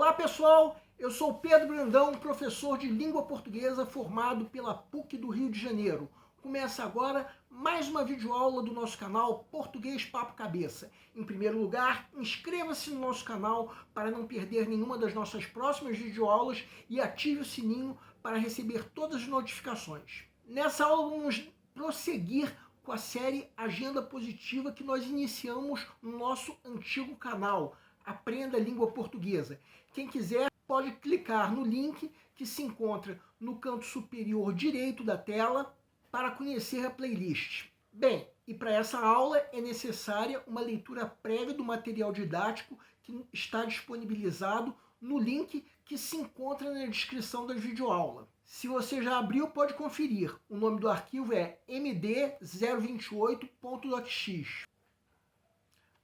Olá pessoal, eu sou Pedro Brandão, professor de língua portuguesa formado pela PUC do Rio de Janeiro. Começa agora mais uma videoaula do nosso canal Português Papo Cabeça. Em primeiro lugar, inscreva-se no nosso canal para não perder nenhuma das nossas próximas videoaulas e ative o sininho para receber todas as notificações. Nessa aula vamos prosseguir com a série Agenda Positiva que nós iniciamos no nosso antigo canal, Aprenda a Língua Portuguesa. Quem quiser pode clicar no link que se encontra no canto superior direito da tela para conhecer a playlist. Bem, e para essa aula é necessária uma leitura prévia do material didático que está disponibilizado no link que se encontra na descrição da videoaula. Se você já abriu, pode conferir. O nome do arquivo é md028.x.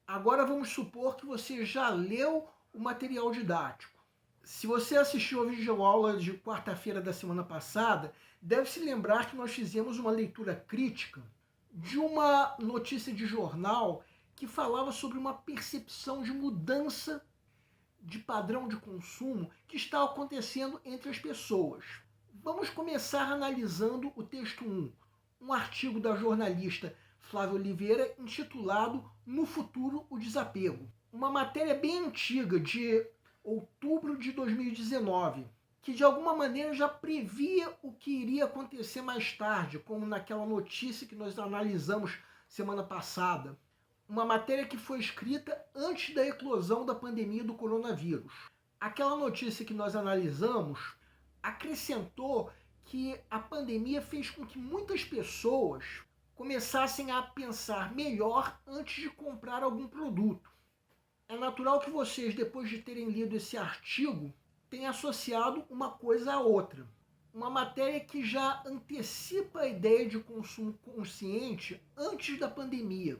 Agora vamos supor que você já leu o material didático. Se você assistiu a videoaula de quarta-feira da semana passada, deve se lembrar que nós fizemos uma leitura crítica de uma notícia de jornal que falava sobre uma percepção de mudança de padrão de consumo que está acontecendo entre as pessoas. Vamos começar analisando o texto 1, um artigo da jornalista Flávia Oliveira intitulado No Futuro o Desapego. Uma matéria bem antiga, de outubro de 2019, que de alguma maneira já previa o que iria acontecer mais tarde, como naquela notícia que nós analisamos semana passada. Uma matéria que foi escrita antes da eclosão da pandemia do coronavírus. Aquela notícia que nós analisamos acrescentou que a pandemia fez com que muitas pessoas começassem a pensar melhor antes de comprar algum produto. É natural que vocês, depois de terem lido esse artigo, tenham associado uma coisa à outra. Uma matéria que já antecipa a ideia de consumo consciente antes da pandemia.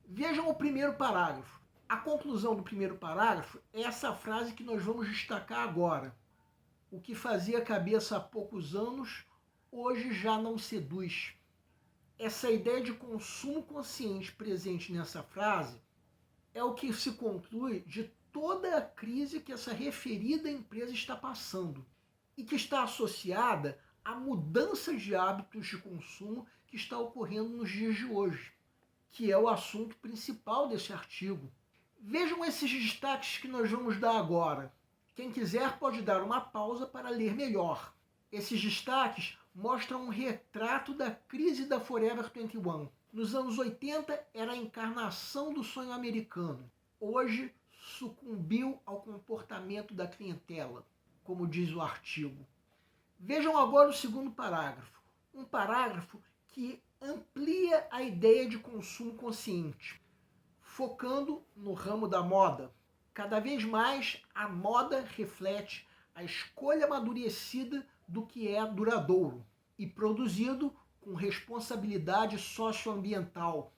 Vejam o primeiro parágrafo. A conclusão do primeiro parágrafo é essa frase que nós vamos destacar agora. O que fazia cabeça há poucos anos, hoje já não seduz. Essa ideia de consumo consciente presente nessa frase é o que se conclui de toda a crise que essa referida empresa está passando e que está associada à mudança de hábitos de consumo que está ocorrendo nos dias de hoje, que é o assunto principal desse artigo. Vejam esses destaques que nós vamos dar agora. Quem quiser pode dar uma pausa para ler melhor. Esses destaques mostram um retrato da crise da Forever 21. Nos anos 80 era a encarnação do sonho americano. Hoje sucumbiu ao comportamento da clientela, como diz o artigo. Vejam agora o segundo parágrafo. Um parágrafo que amplia a ideia de consumo consciente, focando no ramo da moda. Cada vez mais a moda reflete a escolha amadurecida do que é duradouro e produzido com responsabilidade socioambiental.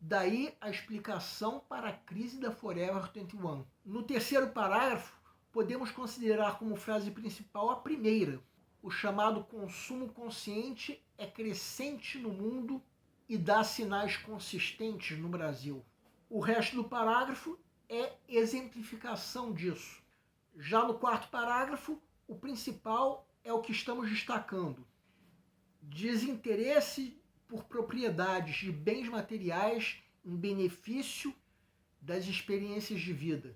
Daí a explicação para a crise da Forever 21. No terceiro parágrafo, podemos considerar como frase principal a primeira. O chamado consumo consciente é crescente no mundo e dá sinais consistentes no Brasil. O resto do parágrafo é exemplificação disso. Já no quarto parágrafo, o principal é o que estamos destacando. Desinteresse por propriedades de bens materiais em benefício das experiências de vida,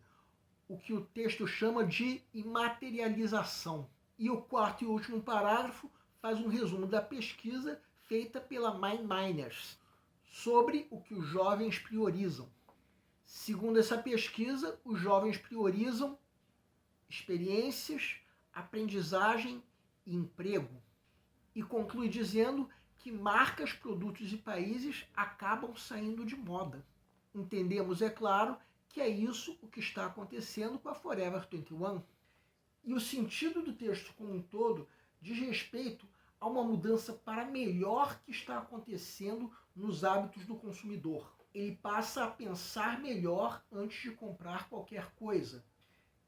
o que o texto chama de imaterialização. E o quarto e último parágrafo faz um resumo da pesquisa feita pela MindMiners sobre o que os jovens priorizam. Segundo essa pesquisa, os jovens priorizam experiências, aprendizagem e emprego. E conclui dizendo que marcas, produtos e países acabam saindo de moda. Entendemos, é claro, que é isso o que está acontecendo com a Forever 21. E o sentido do texto como um todo diz respeito a uma mudança para melhor que está acontecendo nos hábitos do consumidor. Ele passa a pensar melhor antes de comprar qualquer coisa.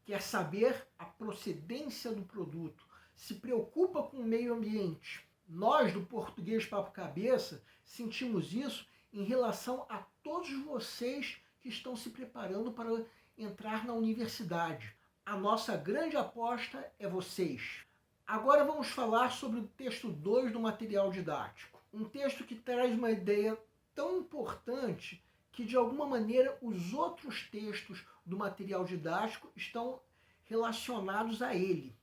Quer saber a procedência do produto, se preocupa com o meio ambiente. Nós, do Português Papo Cabeça, sentimos isso em relação a todos vocês que estão se preparando para entrar na universidade. A nossa grande aposta é vocês. Agora vamos falar sobre o texto 2 do material didático. Um texto que traz uma ideia tão importante que, de alguma maneira, os outros textos do material didático estão relacionados a ele.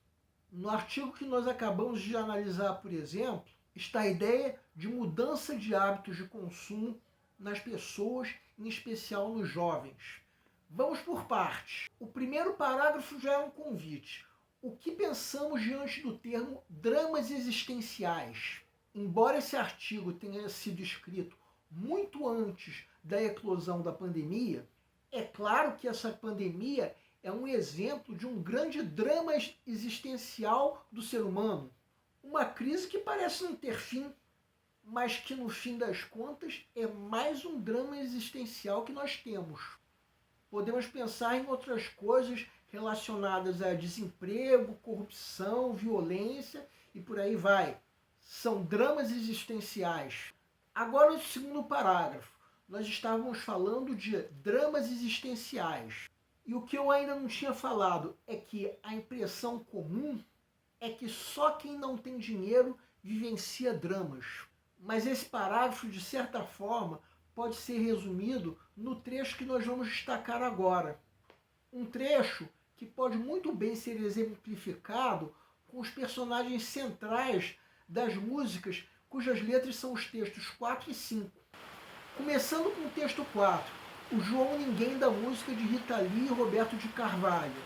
No artigo que nós acabamos de analisar, por exemplo, está a ideia de mudança de hábitos de consumo nas pessoas, em especial nos jovens. Vamos por partes. O primeiro parágrafo já é um convite. O que pensamos diante do termo dramas existenciais? Embora esse artigo tenha sido escrito muito antes da eclosão da pandemia, é claro que essa pandemia é um exemplo de um grande drama existencial do ser humano. Uma crise que parece não ter fim, mas que no fim das contas é mais um drama existencial que nós temos. Podemos pensar em outras coisas relacionadas a desemprego, corrupção, violência e por aí vai. São dramas existenciais. Agora, no segundo parágrafo, nós estávamos falando de dramas existenciais. E o que eu ainda não tinha falado é que a impressão comum é que só quem não tem dinheiro vivencia dramas. Mas esse parágrafo, de certa forma, pode ser resumido no trecho que nós vamos destacar agora. Um trecho que pode muito bem ser exemplificado com os personagens centrais das músicas cujas letras são os textos 4 e 5. Começando com o texto 4, o João Ninguém da música de Rita Lee e Roberto de Carvalho.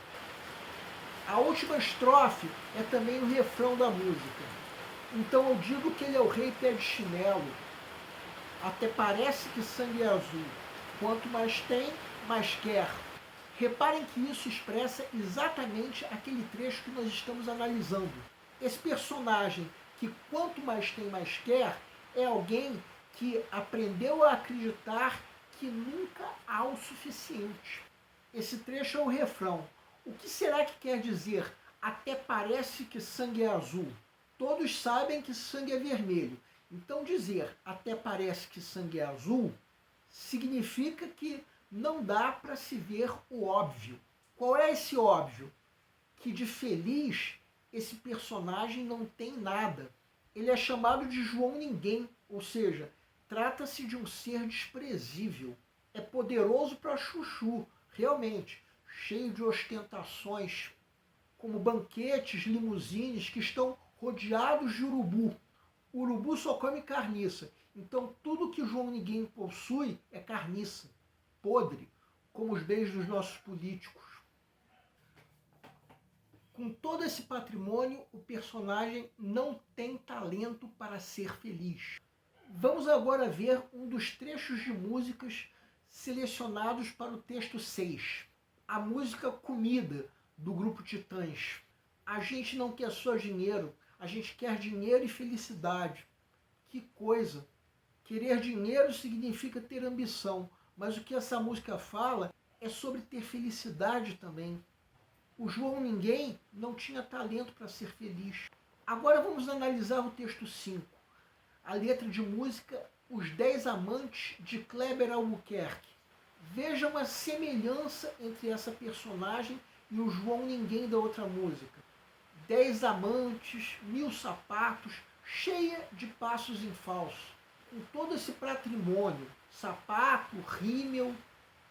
A última estrofe é também o refrão da música. Então eu digo que ele é o rei pé de chinelo. Até parece que sangue é azul. Quanto mais tem, mais quer. Reparem que isso expressa exatamente aquele trecho que nós estamos analisando. Esse personagem que quanto mais tem, mais quer, é alguém que aprendeu a acreditar que nunca há o suficiente. Esse trecho é o refrão. O que será que quer dizer até parece que sangue é azul? Todos sabem que sangue é vermelho. Então dizer até parece que sangue é azul significa que não dá para se ver o óbvio. Qual é esse óbvio? Que de feliz esse personagem não tem nada. Ele é chamado de João Ninguém, ou seja, trata-se de um ser desprezível. É poderoso para chuchu, realmente, cheio de ostentações, como banquetes, limusines que estão rodeados de urubu. O urubu só come carniça, então tudo que João Ninguém possui é carniça, podre, como os bens dos nossos políticos. Com todo esse patrimônio, o personagem não tem talento para ser feliz. Vamos agora ver um dos trechos de músicas selecionados para o texto 6. A música Comida, do grupo Titãs. A gente não quer só dinheiro, a gente quer dinheiro e felicidade. Que coisa! Querer dinheiro significa ter ambição, mas o que essa música fala é sobre ter felicidade também. O João Ninguém não tinha talento para ser feliz. Agora vamos analisar o texto 5. A letra de música Os 10 Amantes, de Kleber Albuquerque. Veja uma semelhança entre essa personagem e o João Ninguém da outra música. 10 amantes, 1000 sapatos, cheia de passos em falso. Com todo esse patrimônio, sapato, rímel,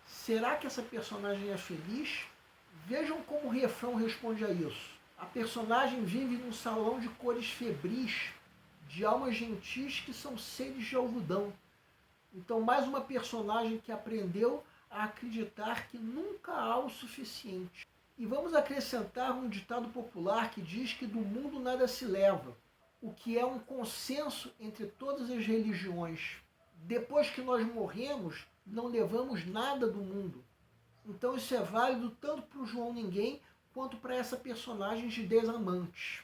será que essa personagem é feliz? Vejam como o refrão responde a isso. A personagem vive num salão de cores febris, de almas gentis que são seres de algodão. Então, mais uma personagem que aprendeu a acreditar que nunca há o suficiente. E vamos acrescentar um ditado popular que diz que do mundo nada se leva, o que é um consenso entre todas as religiões. Depois que nós morremos, não levamos nada do mundo. Então isso é válido tanto para o João Ninguém quanto para essa personagem de 10 amantes.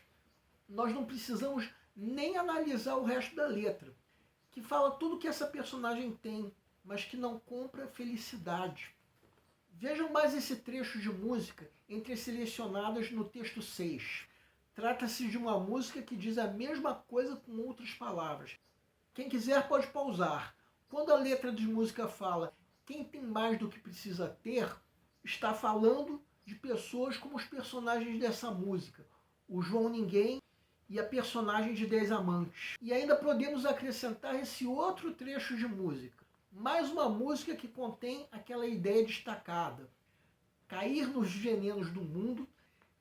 Nós não precisamos nem analisar o resto da letra, que fala tudo que essa personagem tem, mas que não compra felicidade. Vejam mais esse trecho de música entre as selecionadas no texto 6. Trata-se de uma música que diz a mesma coisa com outras palavras. Quem quiser pode pausar. Quando a letra de música fala quem tem mais do que precisa ter, está falando de pessoas como os personagens dessa música, o João Ninguém e a personagem de 10 Amantes. E ainda podemos acrescentar esse outro trecho de música. Mais uma música que contém aquela ideia destacada. Cair nos venenos do mundo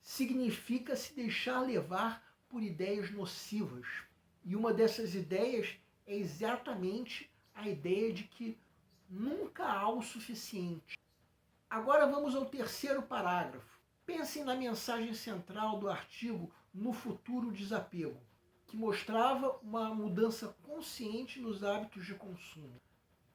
significa se deixar levar por ideias nocivas. E uma dessas ideias é exatamente a ideia de que nunca há o suficiente. Agora vamos ao terceiro parágrafo. Pensem na mensagem central do artigo No Futuro Desapego, que mostrava uma mudança consciente nos hábitos de consumo,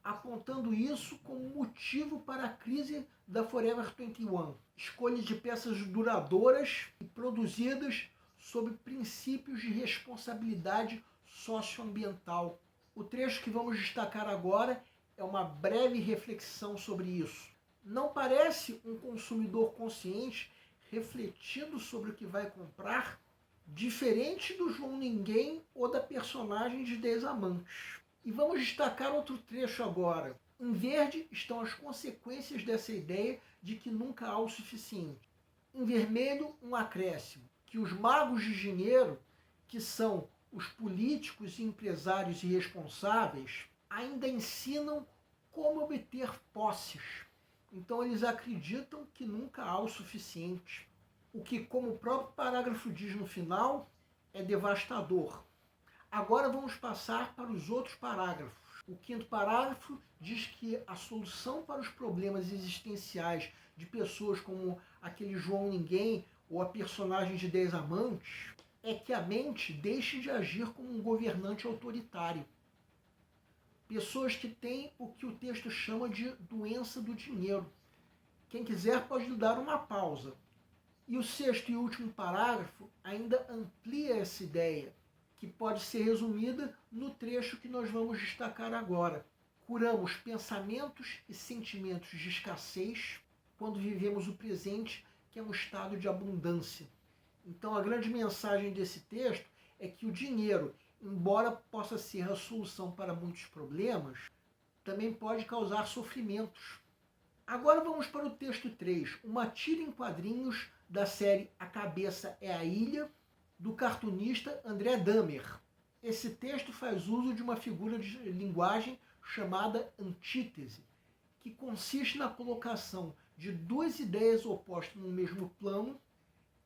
apontando isso como motivo para a crise da Forever 21. Escolha de peças duradouras e produzidas sob princípios de responsabilidade socioambiental. O trecho que vamos destacar agora é uma breve reflexão sobre isso. Não parece um consumidor consciente refletindo sobre o que vai comprar, diferente do João Ninguém ou da personagem de 10 Amantes. E vamos destacar outro trecho agora. Em verde estão as consequências dessa ideia de que nunca há o suficiente. Em vermelho, um acréscimo, que os magos de dinheiro, que são os políticos e empresários irresponsáveis, ainda ensinam como obter posses. Então eles acreditam que nunca há o suficiente. O que, como o próprio parágrafo diz no final, é devastador. Agora vamos passar para os outros parágrafos. O quinto parágrafo diz que a solução para os problemas existenciais de pessoas como aquele João Ninguém ou a personagem de 10 Amantes é que a mente deixe de agir como um governante autoritário. Pessoas que têm o que o texto chama de doença do dinheiro. Quem quiser pode dar uma pausa. E o sexto e último parágrafo ainda amplia essa ideia, que pode ser resumida no trecho que nós vamos destacar agora. Curamos pensamentos e sentimentos de escassez quando vivemos o presente, que é um estado de abundância. Então a grande mensagem desse texto é que o dinheiro, embora possa ser a solução para muitos problemas, também pode causar sofrimentos. Agora vamos para o texto 3, uma tira em quadrinhos da série A Cabeça é a Ilha, do cartunista André Dahmer. Esse texto faz uso de uma figura de linguagem chamada antítese, que consiste na colocação de duas ideias opostas no mesmo plano,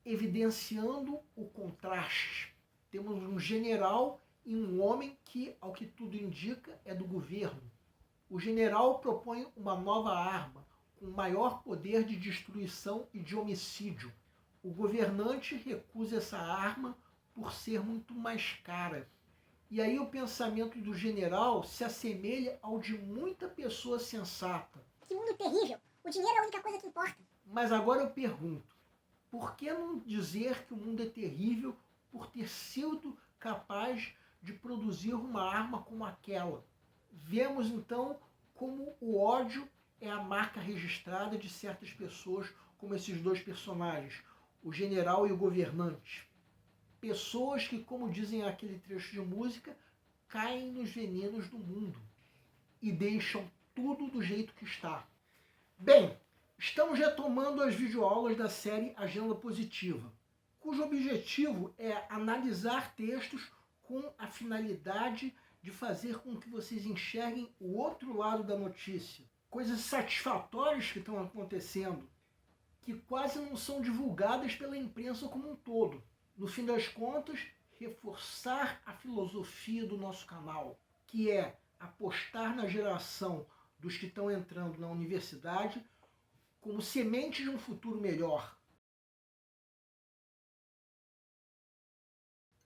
evidenciando o contraste. Temos um general e um homem que, ao que tudo indica, é do governo. O general propõe uma nova arma, com maior poder de destruição e de homicídio. O governante recusa essa arma por ser muito mais cara. E aí o pensamento do general se assemelha ao de muita pessoa sensata. Que mundo terrível! O dinheiro é a única coisa que importa. Mas agora eu pergunto, por que não dizer que o mundo é terrível por ter sido capaz de produzir uma arma como aquela? Vemos então como o ódio é a marca registrada de certas pessoas, como esses dois personagens, o general e o governante. Pessoas que, como dizem aquele trecho de música, caem nos venenos do mundo e deixam tudo do jeito que está. Bem, estamos retomando as videoaulas da série Agenda Positiva, cujo objetivo é analisar textos com a finalidade de fazer com que vocês enxerguem o outro lado da notícia. Coisas satisfatórias que estão acontecendo, que quase não são divulgadas pela imprensa como um todo. No fim das contas, reforçar a filosofia do nosso canal, que é apostar na geração dos que estão entrando na universidade como semente de um futuro melhor.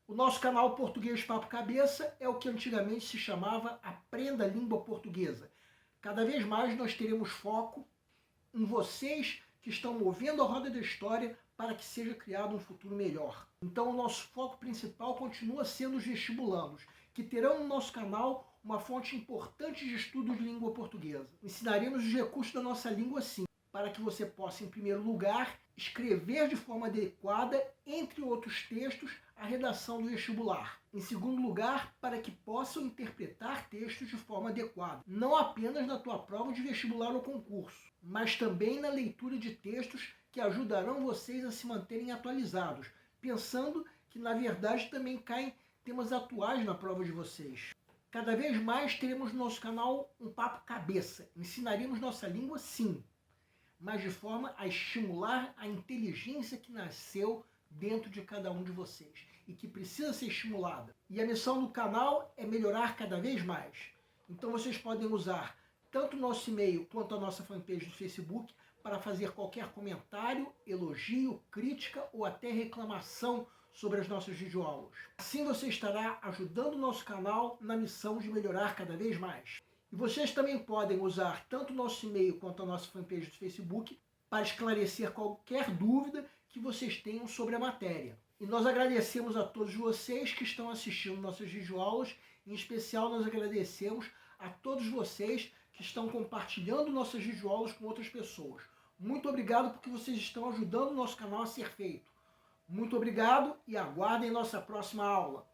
O nosso canal Português Papo Cabeça é o que antigamente se chamava Aprenda a Língua Portuguesa. Cada vez mais nós teremos foco em vocês que estão movendo a roda da história para que seja criado um futuro melhor. Então o nosso foco principal continua sendo os vestibulandos, que terão no nosso canal uma fonte importante de estudos de língua portuguesa. Ensinaremos os recursos da nossa língua sim, para que você possa, em primeiro lugar, escrever de forma adequada, entre outros textos, a redação do vestibular. Em segundo lugar, para que possam interpretar textos de forma adequada, não apenas na tua prova de vestibular ou concurso, mas também na leitura de textos que ajudarão vocês a se manterem atualizados, pensando que na verdade também caem temas atuais na prova de vocês. Cada vez mais teremos no nosso canal um papo cabeça. Ensinaremos nossa língua, sim, mas de forma a estimular a inteligência que nasceu dentro de cada um de vocês e que precisa ser estimulada. E a missão do canal é melhorar cada vez mais. Então vocês podem usar tanto o nosso e-mail quanto a nossa fanpage do Facebook para fazer qualquer comentário, elogio, crítica ou até reclamação sobre as nossas videoaulas. Assim você estará ajudando o nosso canal na missão de melhorar cada vez mais. E vocês também podem usar tanto o nosso e-mail quanto a nossa fanpage do Facebook para esclarecer qualquer dúvida que vocês tenham sobre a matéria. E nós agradecemos a todos vocês que estão assistindo nossas videoaulas, em especial nós agradecemos a todos vocês que estão compartilhando nossas videoaulas com outras pessoas. Muito obrigado porque vocês estão ajudando o nosso canal a ser feito. Muito obrigado e aguardem nossa próxima aula.